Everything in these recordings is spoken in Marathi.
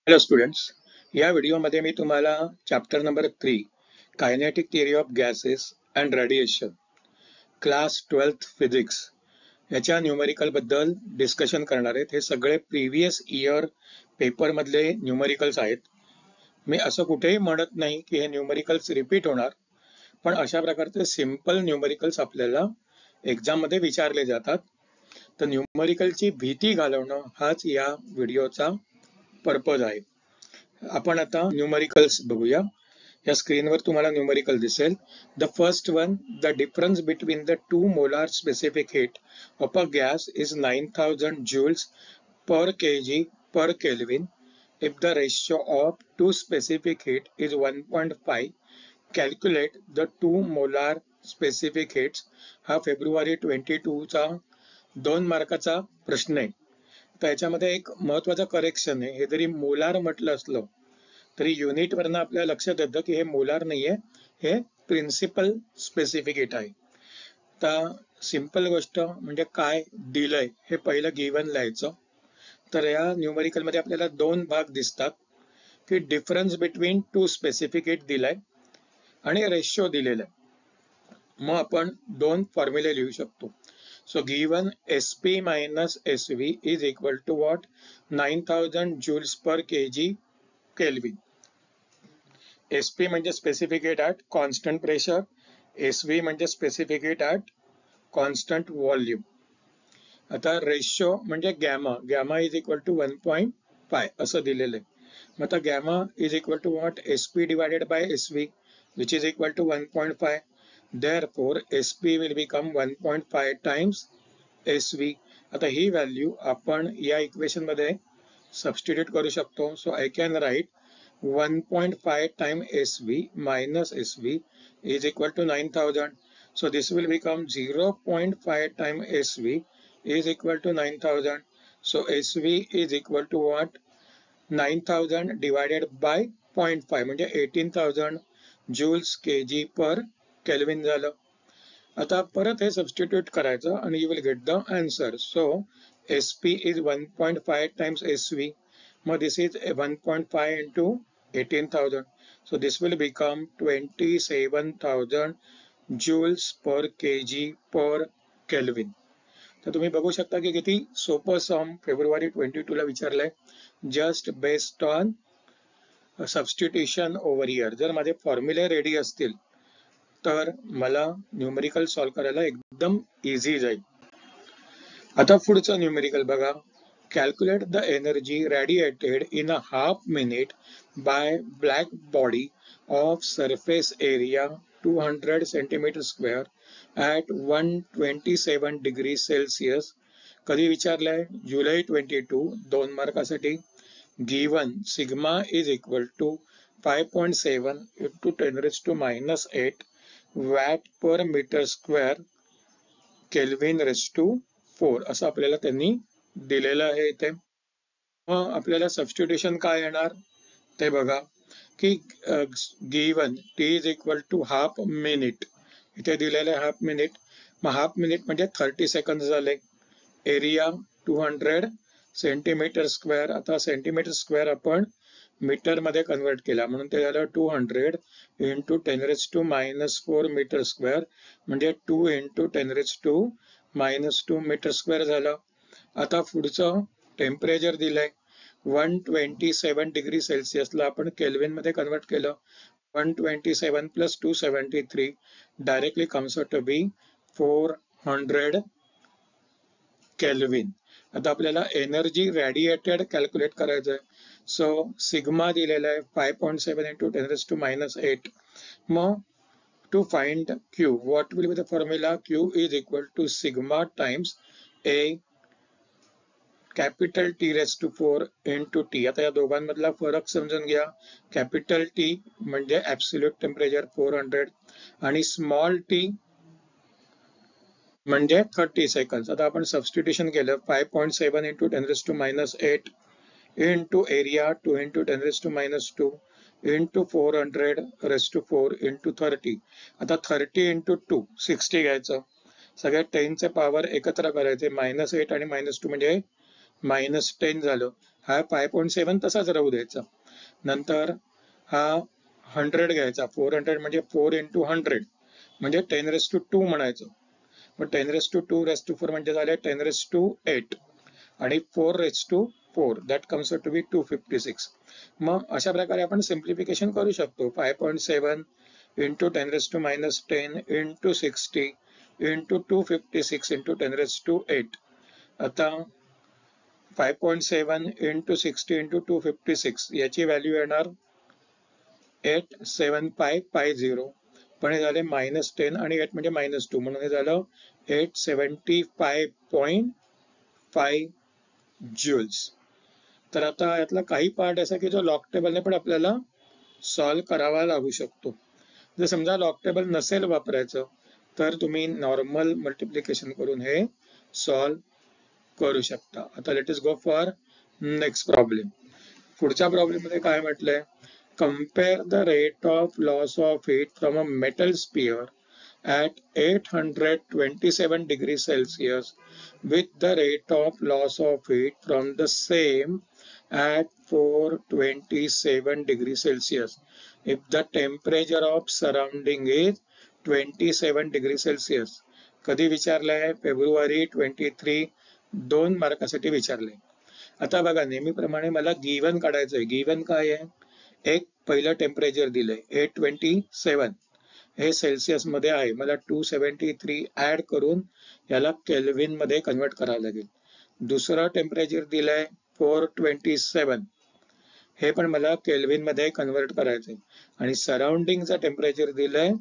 हॅलो स्टुडंट्स, या व्हिडिओमध्ये मी तुम्हाला chapter number 3 kinetic theory of gases and radiation class 12th physics याच्या न्यूमेरिकल बद्दल डिस्कशन करणार आहेत. हे सगळे प्रिव्हियस इयर पेपर मधले न्यूमेरिकल्स आहेत. मी असं कुठेही म्हणत नाही की हे न्यूमेरिकल्स रिपीट होणार, पण अशा प्रकारचे सिंपल न्यूमेरिकल्स आपल्याला एक्झाम मध्ये विचारले जातात. तर न्यूमेरिकलची भीती घालवणं हाच या व्हिडिओचा पर्पज आहे. आपण आता न्यूमेरिकल्स बघूया. या स्क्रीनवर तुम्हाला न्यूमेरिकल दिसेल. The first one, the difference between the 2 molar specific heat of a gas is 9000 joules per kg per Kelvin. If the ratio of 2 specific heat is 1.5, calculate the 2 molar specific heats. हा फेब्रुवारी 22 चा 2 मार्काचा प्रश्न आहे. तर याच्यामध्ये एक महत्वाचं करेक्शन आहे. हे जरी मोलार म्हटलं असलं तरी युनिट वरनं आपल्याला लक्षात येतं की हे मोलार नाहीये, हे प्रिन्सिपल स्पेसिफिक हीट आहे. तर सिंपल गोष्ट म्हणजे काय दिलंय हे पहिलं गिव्हन लिहायचं. तर या न्यूमेरिकल मध्ये आपल्याला 2 भाग दिसतात की डिफरन्स बिटवीन 2 स्पेसिफिक हीट दिलाय आणि रेशिओ दिलेला आहे. मग आपण 2 फॉर्म्युले लिहू शकतो. So given Sp minus Sv is equal to what? 9000 joules per kg Kelvin. Sp म्हणजे specific heat at constant pressure, Sv म्हणजे specific heat at constant volume. आता रेशिओ म्हणजे gamma, gamma is equal to 1.5 असं दिलेलं आहे. मग आता gamma is equal to what? Sp divided by Sv which is equal to 1.5. Therefore Sp will become 1.5 times Sv. आता ही व्हॅल्यू आपण या इक्वेशन मध्ये सबस्टिट्यूट करू शकतो. So I can write 1.5 times Sv minus Sv is equal to 9000. So this will become 0.5 times Sv is equal to 9000. So Sv is equal to what? 9000 divided by 0.5 म्हणजे 18000 joules kg per Kelvin झालं. आता परत हे सबस्टिट्यूट करायचं आणि you will get the answer. So Sp is 1.5 times Sv. मग this is 1.5 into 18000. So this will become 27000 joules per kg per Kelvin. तर तुम्ही बघू शकता की किती सोपं सम फेब्रुवारी 22 ला विचारलंय, just based on substitution over year. जर माझे फॉर्म्युले रेडी असतील तर मला न्यूमेरिकल सॉल्व करायला एकदम इझी जाईल. आता पुढचं न्यूमेरिकल बघा. Calculate the energy radiated in a half minute by black body of surface area 200 centimetre square at 127 degree Celsius. कधी विचारलंय? जुलै 22, 2 मार्कासाठी. Given sigma is equal to 5.7 into 10 raised to minus 8 watt per metre square kelvin raise to 4 असं आपल्याला त्यांनी दिलेलं आहे इथे. मग आपल्याला सबस्टिट्यूशन काय येणार ते बघा की given T is equal to half minute, इथे दिलेलं आहे हाफ मिनिट. मग हाफ मिनिट म्हणजे 30 सेकंद झाले. Area 200 centimetre square. आता सेंटीमीटर स्क्वेअर आपण मीटर मध्ये कन्वर्ट केला म्हणून ते झालं 200 into 10 raised to minus 4 metre square म्हणजे 2 into 10 raised to minus 2 metre square झालं. आता पुढचं टेम्परेचर दिलंय 127 डिग्री सेल्सिअसला आपण केल्विन मध्ये कन्वर्ट केलं. 127 plus 273 directly comes out to be 400 kelvin. आता आपल्याला एनर्जी रेडिएटेड कॅल्क्युलेट करायचं आहे. सो सिग्मा दिलेला आहे 5.7 into 10 raised to minus 8. मग to find Q, what will be the formula? Q is equal to sigma times A capital T raised to 4 into T. आता या दोघांमधला फरक समजून घ्या. कॅपिटल T म्हणजे ऍब्सोल्यूट टेम्परेचर 400 आणि स्मॉल t म्हणजे 30 सेकंड. आता आपण सबस्टिट्यूशन केलं 5.7 into 10 raised to minus 8 into area 2 into 10 raised to minus 2 into 400 raised to 4 into 30. आता 30 into 2 60 घ्यायचं. सगळ्या 10 चे पॉवर एकत्र करायचे. -8 आणि -2 म्हणजे -10 झालं. हा 5.7 तसाच राहू द्यायचा. नंतर हा 100 घ्यायचा. 400 म्हणजे 4 into 100 म्हणजे 10⁻². म्हणायचं. मग 10⁻²⁴ म्हणजे झाले 10⁻8 आणि 4⁻4 दॅट कम्स टू बी 256. मग अशा प्रकारे आपण सिम्प्लिफिकेशन करू शकतो. 5.7 into 10⁻10 into 60 into 256 into 10⁻8. आता 5.7 into 60 into 256 याची व्हॅल्यू येणार 87550. पण हे झाले -10 आणि 8 म्हणजे -2 म्हणून हे झालं 875.5 ज्यूल्स. तर आता यातला काही पार्ट असा की जो लॉग टेबलने पण आपल्याला सॉल्व्ह करावा लागू शकतो. जर समजा लॉग टेबल नसेल वापरायचं तर तुम्ही नॉर्मल मल्टिप्लिकेशन करून हे सॉल्व्ह करू शकता. आता let us go for next problem. पुढच्या प्रॉब्लेम मध्ये काय म्हटलंय, compare the rate of loss of heat from a metal sphere at 827 degrees Celsius with the rate of loss of heat from the same at 427 degrees Celsius if the temperature of surrounding is 27 degrees Celsius. कधी विचारलंय? फेब्रुवारी 23, 2 मार्कासाठी विचारलंय. आता बघा, नेहमीप्रमाणे मला गिवन काढायचंय. गिवन काय आहे? एक पहिलं टेम्परेचर दिलंय 827, हे सेल्सिअस मध्ये आहे. मला 273 ऍड करून याला केल्विन मध्ये कन्वर्ट करावं लागेल. दुसरं टेम्परेचर दिलंय 427, हे पण मला केल्विन मध्ये कन्वर्ट करायचंय. आणि सराउंडिंगचं टेम्परेचर दिलंय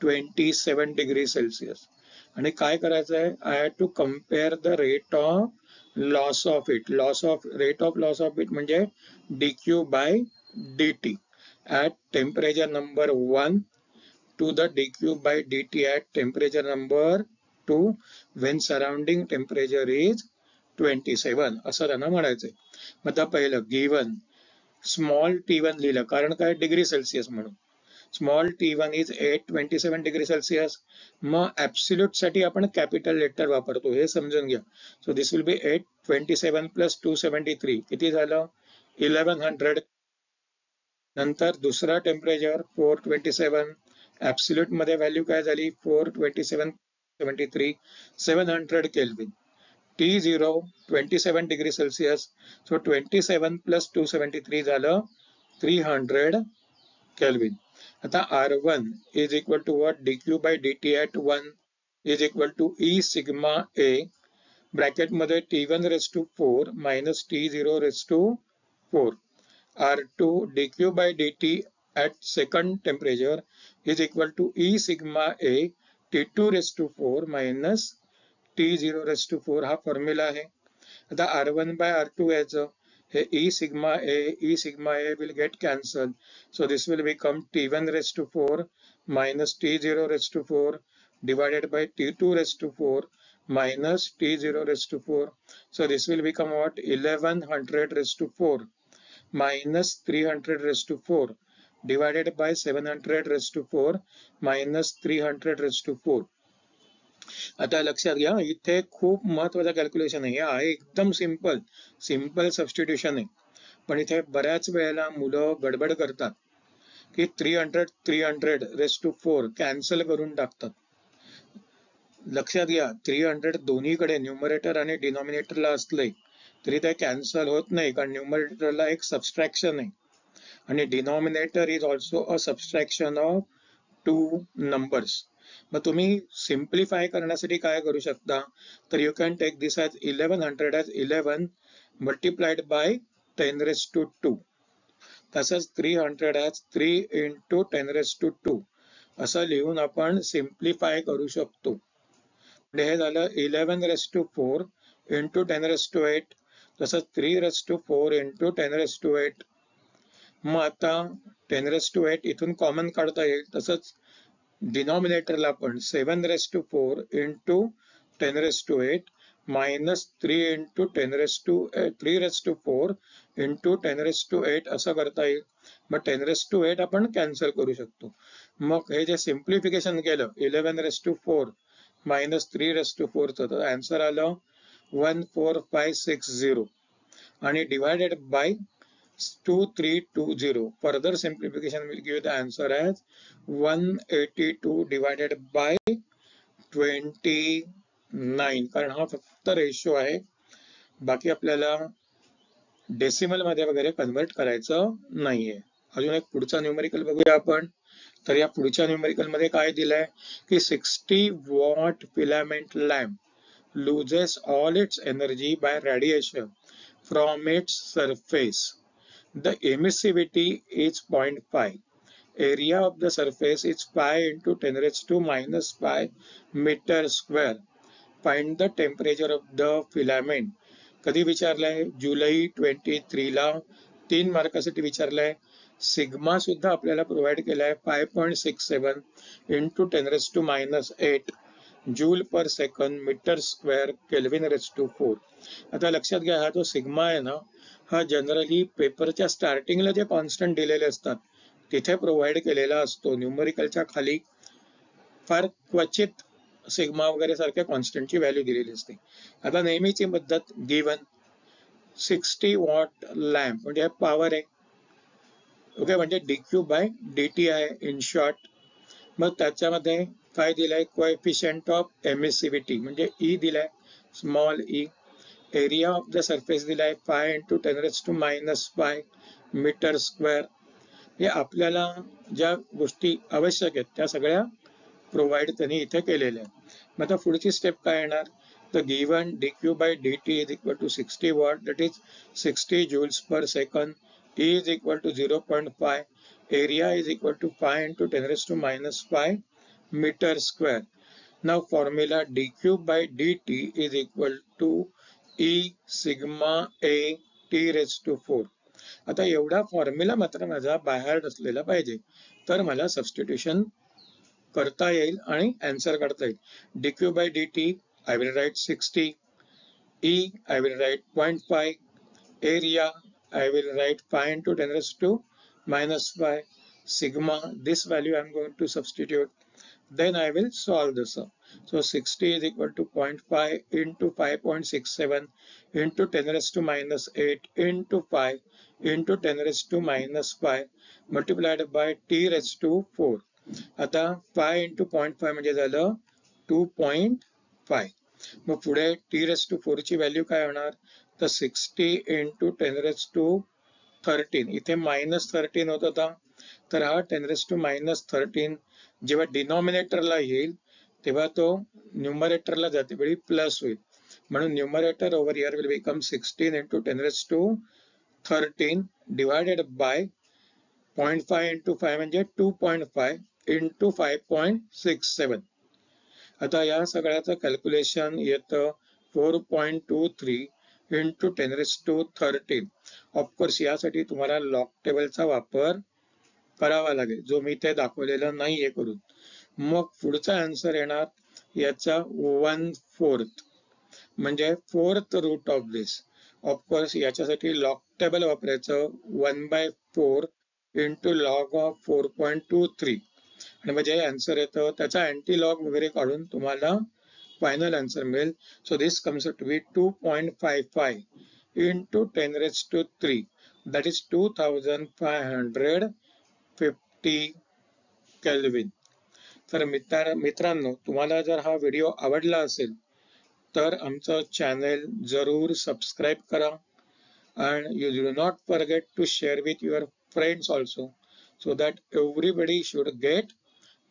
27 डिग्री सेल्सिअस. आणि काय करायचंय? I have to compare the rate of loss of heat. Rate of loss of heat म्हणजे dQ/dt at temperature number 1 to the dQ/dt at temperature number 2 when surrounding temperature is 27 असं त्यांना म्हणायचंय. मग आता पहिलं गिवन स्मॉल t1 लिहिलं, कारण काय? डिग्री सेल्सिअस म्हणून. Small t1 is 827 degree Celsius. मग ऍब्सोल्यूट साठी आपण कॅपिटल लेटर वापरतो, हे समजून घ्या. So this will be 827 plus 273, किती झालं? 1100. नंतर दुसरा टेम्परेचर 427, ऍब्सोल्यूट मध्ये व्हॅल्यू काय झाली? 427 73 700 kelvin. T0 27 degree Celsius. So 27 plus 273 झालं 300 केल्विन. आता R1 is equal to what? dQ/dt at 1 is equal to E sigma A bracket मध्ये T1⁴ minus T0⁴. R2 dQ/dt at second temperature is equal to E sigma A T2⁴ minus T0⁴. हा फॉर्म्युला आहे. आता R1/R2 याचं हे E sigma A will get cancelled. So this will become T1⁴ minus T0⁴ divided by T2⁴ minus T0⁴. So this will become what? 1100⁴ minus 300⁴ divided by 700⁴ minus 300⁴. आता लक्षात घ्या, इथे खूप महत्वाचं कॅल्क्युलेशन आहे. हे आहे एकदम सिंपल सबस्टिट्यूशन आहे. पण इथे बऱ्याच वेळेला मुलं गडबड करतात की 300⁴ कॅन्सल करून टाकतात. लक्षात घ्या, 300 दोन्हीकडे न्यूमरेटर आणि डिनॉमिनेटरला असले तरी ते कॅन्सल होत नाही, कारण न्यूमरेटरला एक सबस्ट्रॅक्शन आहे आणि denominator is also a subtraction of 2 numbers. मग तुम्ही सिम्प्लिफाय करण्यासाठी काय करू शकता? तर you can take this as 1100 as 11 multiplied by 10⁻². तसंच 300 ॲज 3 into 10⁻². असं लिहून आपण सिम्प्लिफाय करू शकतो. म्हणजे हे झालं 11⁻4 into 10⁻8. तसंच 3⁻4 into 10⁻8. मग आता 10⁻8 इथून कॉमन काढता येईल. तसंच डिनॉमिनेटरला पण 7⁻4 into 10⁻8 minus 3 into 3⁻4 into 10⁻8 असं करता येईल. मग 10⁻8 आपण कॅन्सल करू शकतो. मग हे जे सिम्प्लिफिकेशन केलं 11⁻4 minus 3⁻4 चं, तर आन्सर आलं 14560. आणि divided by 2320. Further simplification will give the answer as 182 divided by 29. कारण हा फक्त रेशो आहे, बाकी आपल्याला डेसिमल मध्ये वगैरे कन्वर्ट करायचं नाहीये. अजून एक पुढचा न्यूमेरिकल बघूया आपण. तर या पुढच्या न्यूमेरिकल मध्ये काय दिलंय की 60 what filament lamp loses all it's energy by radiation from its surface. The emissivity is 0.5. Area of the surface is pi into 10 raised to minus pi meter square. Find the temperature of the filament. कधी विचारलंय? जुलै 23 ला 3 मार्कासाठी विचारलंय. सिग्मा सुद्धा आपल्याला प्रोव्हाइड केलाय 5.67 into 10 raised to minus 8 joule per second metre square kelvin raise to 4. आता लक्षात घ्या, हा जो सिग्मा आहे ना, हा जनरली पेपरच्या स्टार्टिंगला जे कॉन्स्टंट दिलेले असतात तिथे प्रोव्हाइड केलेला असतो. न्यूमेरिकलच्या खाली फार क्वचित सिग्मा वगैरे सारख्या कॉन्स्टंटची व्हॅल्यू दिलेली असते. आता नेहमीची पद्धत, गिवन 60 वॉट लॅम्प म्हणजे पॉवर आहे, ओके, म्हणजे dq बाय dt आहे इन शॉर्ट. मग त्याच्यामध्ये काय दिलाय? कोएफिशियंट ऑफ एमिसिव्हिटी म्हणजे ई दिलाय, small e. Area of the surface दिलाय 5 into 10 raised to minus 5 मीटर स्क्वेअर. हे आपल्याला ज्या गोष्टी आवश्यक आहेत त्या सगळ्या प्रोव्हाइड त्यांनी इथे केलेल्या आहेत. मग आता पुढची स्टेप काय येणार? तर given dq by dt is equal to 60 watt, that is 60 joules per second. E is equal to 0.5. Area is equal to 5 into 10 raised to minus 5 meter square. Now formula dq by dt is equal to E sigma A T raised to 4. आता एवढा फॉर्म्युला मात्र माझा बाहेर असलेला पाहिजे, तर मला सबस्टिट्यूशन करता येईल आणि आन्सर काढता येईल. dq by dt I will write 60, E I will write 0.5, area I will write 5 into 10 raised to minus 5, sigma, this value I am going to substitute. Then I will solve the sum. So 60 is equal to 0.5 into 5.67 into 10 raised to minus 8 into 5 into 10 raised to minus 5 multiplied by t raised to 4. आता 5 into 0.5 म्हणजे झालं 2.5. मग पुढे t raised to 4 ची व्हॅल्यू काय होणार? तर 60 into 10 raised to 13. इथे minus 13 होत होता, तर हा 10 raised to minus 13 जेव्हा डिनॉमिनेटरला येईल तेव्हा तो न्यूमरेटरला जाते वेळी प्लस होईल. म्हणून numerator over here will become 16 into 10 raised to 13 divided by 0.5 into 5 म्हणजे 2.5 into 5.67. आता या सगळ्याचं कॅल्क्युलेशन येतं 4.23 into 10 raised to 13. ऑफकोर्स यासाठी तुम्हाला लॉग टेबलचा वापर करावा लागेल, जो मी ते दाखवलेला नाहीये करून. मग पुढचा आन्सर येणार याचा 1/4 म्हणजे 4th root of this. Of course याच्यासाठी लॉग टेबल वापरायचं 1/4 into log of 4.23 आणि म्हणजे आन्सर येतं. त्याचा अँटी लॉग वगैरे काढून तुम्हाला फायनल आन्सर मिळेल. So this comes to be 2.55 into 10 raised to 3, that is 2550 kelvin. तर मित्रांनो, तुम्हाला जर हा व्हिडिओ आवडला असेल तर आमचं चॅनल जरूर सबस्क्राईब करा and you do not forget to share with your friends also, so that everybody should get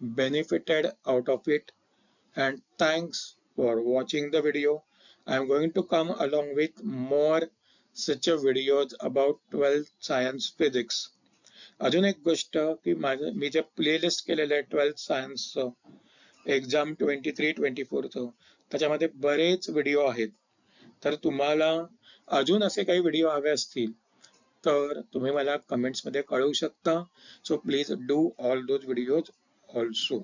benefited out of it. And thanks for watching the video. I am going to come along with more such a videos about 12th science physics. अजून एक गोष्ट की मी जे प्लेलिस्ट केलेलं आहे 12th सायन्सचं एक्झाम 23-24चं, त्याच्यामध्ये बरेच व्हिडिओ आहेत. तर तुम्हाला अजून असे काही व्हिडिओ हवे असतील तर तुम्ही मला कमेंट्स मध्ये कळवू शकता. So please do all those videos also.